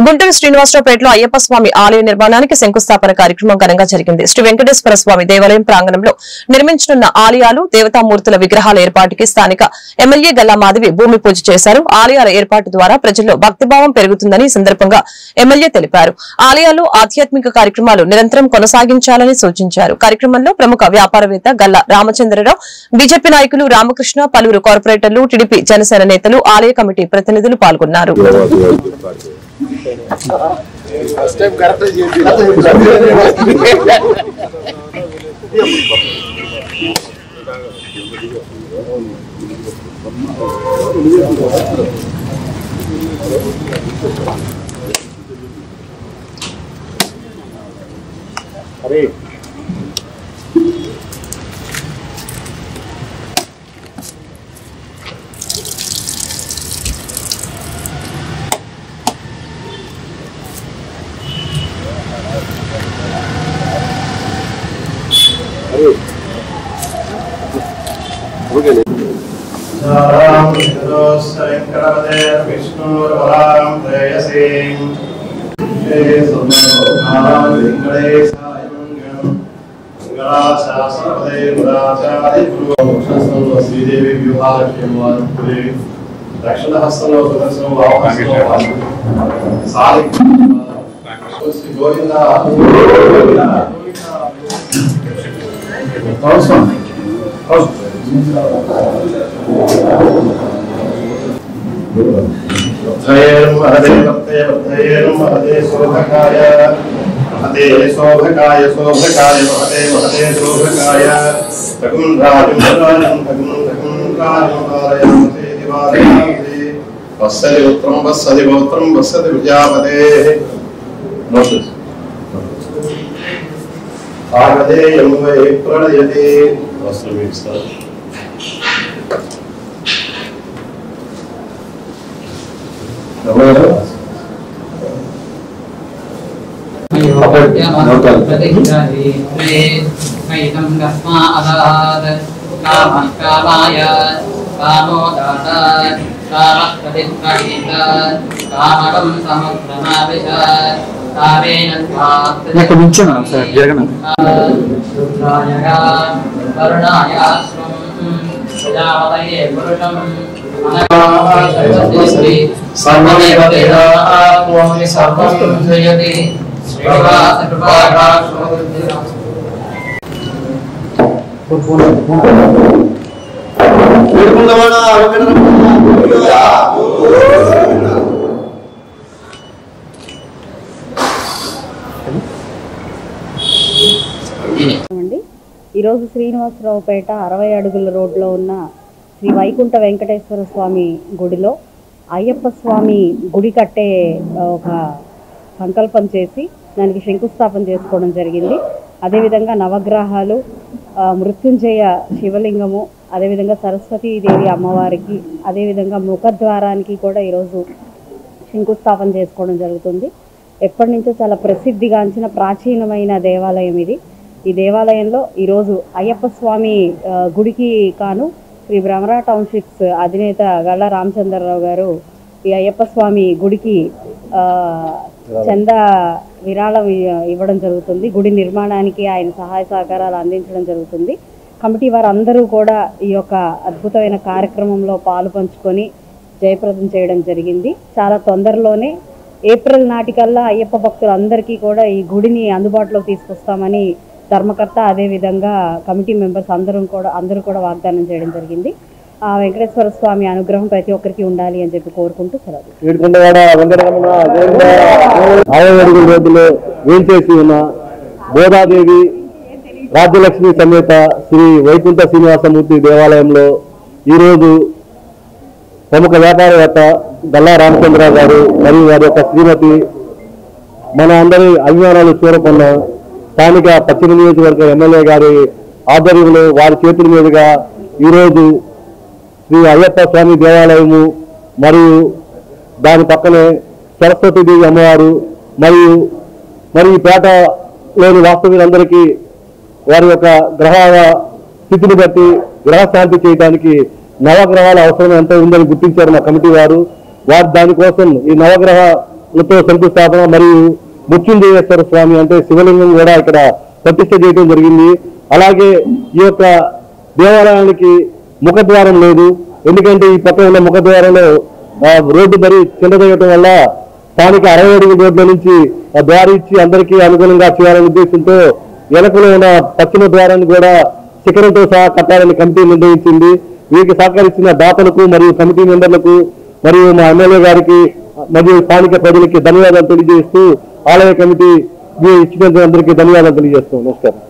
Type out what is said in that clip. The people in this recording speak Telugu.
గుంటూరు శ్రీనివాసరావుపేటలో అయ్యప్ప స్వామి ఆలయ నిర్మాణానికి శంకుస్థాపన కార్యక్రమం ఘనంగా జరిగింది. శ్రీ వెంకటేశ్వర స్వామి దేవాలయం ప్రాంగణంలో నిర్మించనున్న ఆలయాలు దేవతామూర్తుల విగ్రహాల ఏర్పాటుకి స్థానిక ఎమ్మెల్యే గల్లా మాధవి భూమి పూజ చేశారు. ఆలయాల ఏర్పాటు ద్వారా ప్రజల్లో భక్తిభావం పెరుగుతుందని ఈ సందర్భంగా ఎమ్మెల్యే తెలిపారు. ఆలయాల్లో ఆధ్యాత్మిక కార్యక్రమాలు నిరంతరం కొనసాగించాలని సూచించారు. కార్యక్రమంలో ప్రముఖ వ్యాపారవేత్త గల్లా రామచంద్రరావు, బీజేపీ నాయకులు రామకృష్ణ, పలువురు కార్పొరేటర్లు, టీడీపీ జనసేన నేతలు, ఆలయ కమిటీ ప్రతినిధులు పాల్గొన్నారు. శ్రీదేవి వ్యూహాలక్ష్యం దక్షిణ హస్తంలో సుదర్శనం గోవింద శోభకాయ శోభకాయ మహతే మహతే శోభకాయ తగుం రాజం వస్సది ఉత్తరం వస్సది పౌత్రం వస్సది విజాపదే ఆగదేయం వై ప్రణయతే వస్త్రం ఇస్తారు. ఈరోజు శ్రీనివాసరావుపేట 60 అడుగుల రోడ్లో ఉన్న శ్రీ వైకుంఠ వెంకటేశ్వర స్వామి గుడిలో అయ్యప్ప స్వామి గుడి కట్టే ఒక సంకల్పం చేసి దానికి శంకుస్థాపన చేసుకోవడం జరిగింది. అదేవిధంగా నవగ్రహాలు, మృత్యుంజయ శివలింగము, అదేవిధంగా సరస్వతీదేవి అమ్మవారికి, అదేవిధంగా ముఖద్వారానికి కూడా ఈరోజు శంకుస్థాపన చేసుకోవడం జరుగుతుంది. ఎప్పటి నుంచో చాలా ప్రసిద్ధిగాంచిన ప్రాచీనమైన దేవాలయం ఇది. ఈ దేవాలయంలో ఈరోజు అయ్యప్ప స్వామి గుడికి కాను శ్రీ భ్రమరా టౌన్షిప్స్ అధినేత గల్లా రామచంద్రరావు గారు ఈ అయ్యప్ప స్వామి గుడికి చందా విరాళం ఇవ్వడం జరుగుతుంది. గుడి నిర్మాణానికి ఆయన సహాయ సహకారాలు అందించడం జరుగుతుంది. కమిటీ వారందరూ కూడా ఈ యొక్క అద్భుతమైన కార్యక్రమంలో పాలు పంచుకొని జయప్రదం చేయడం జరిగింది. చాలా తొందరలోనే ఏప్రిల్ నాటికల్లా అయ్యప్ప భక్తులందరికీ కూడా ఈ గుడిని అందుబాటులోకి తీసుకొస్తామని ధర్మకర్త అదేవిధంగా కమిటీ మెంబర్స్ అందరూ కూడా వాగ్దానం చేయడం జరిగింది. ఆ వెంకటేశ్వర స్వామి అనుగ్రహం ప్రతి ఒక్కరికి ఉండాలి అని చెప్పి కోరుకుంటూ సెలవు. రోడ్డులో వేంచేసి ఉన్న గోదాదేవి రాజ్యలక్ష్మి సమేత శ్రీ వైకుంఠ శ్రీనివాసమూర్తి దేవాలయంలో ఈరోజు ప్రముఖ వ్యాపారవేత్త గల్లా రామచంద్రరావు గారు మరియు వారి యొక్క శ్రీమతి మన అందరి అభిమానాలు చూరకున్న స్థానిక పశ్చిమ నియోజకవర్గ ఎమ్మెల్యే గారి ఆధ్వర్యంలో వారి చేతుల మీదుగా ఈరోజు శ్రీ అయ్యప్ప స్వామి దేవాలయము మరియు దాని పక్కనే సరస్వతీదేవి అమ్మవారు మరియు ఈ పేటలోని వాస్తవ్యులందరికీ వారి యొక్క గ్రహాల స్థితిని బట్టి గ్రహశాంతి చేయడానికి నవగ్రహాల అవసరం ఎంత ఉందని గుర్తించారు మా కమిటీ వారు. దానికోసం ఈ నవగ్రహ విగ్రహాలతో శంకుస్థాపన మరియు మృత్యుంజయేశ్వర స్వామి అంటే శివలింగం కూడా ఇక్కడ ప్రతిష్ఠ చేయడం జరిగింది. అలాగే ఈ యొక్క దేవాలయానికి ముఖద్వారం లేదు. ఎందుకంటే ఈ పక్కన ఉన్న ముఖద్వారంలో రోడ్డు మరి చిన్నదయ్యటం వల్ల స్థానిక 60 అడుగుల రోడ్ల నుంచి ద్వారం ఇచ్చి అందరికీ అనుగుణంగా చేయాలనే ఉద్దేశంతో వెనకలో ఉన్న పశ్చిమ ద్వారాన్ని కూడా శిఖరంతో సహా కట్టాలని కమిటీ నిర్ణయించింది. వీరికి సహకరించిన దాతలకు మరియు కమిటీ మెంబర్లకు మరియు మా ఎమ్మెల్యే గారికి మరియు స్థానిక ప్రజలకి ధన్యవాదాలు తెలియజేస్తూ ఆలయ కమిటీ ఇచ్చినందుకు అందరికీ ధన్యవాదాలు తెలియజేస్తాం. నమస్కారం.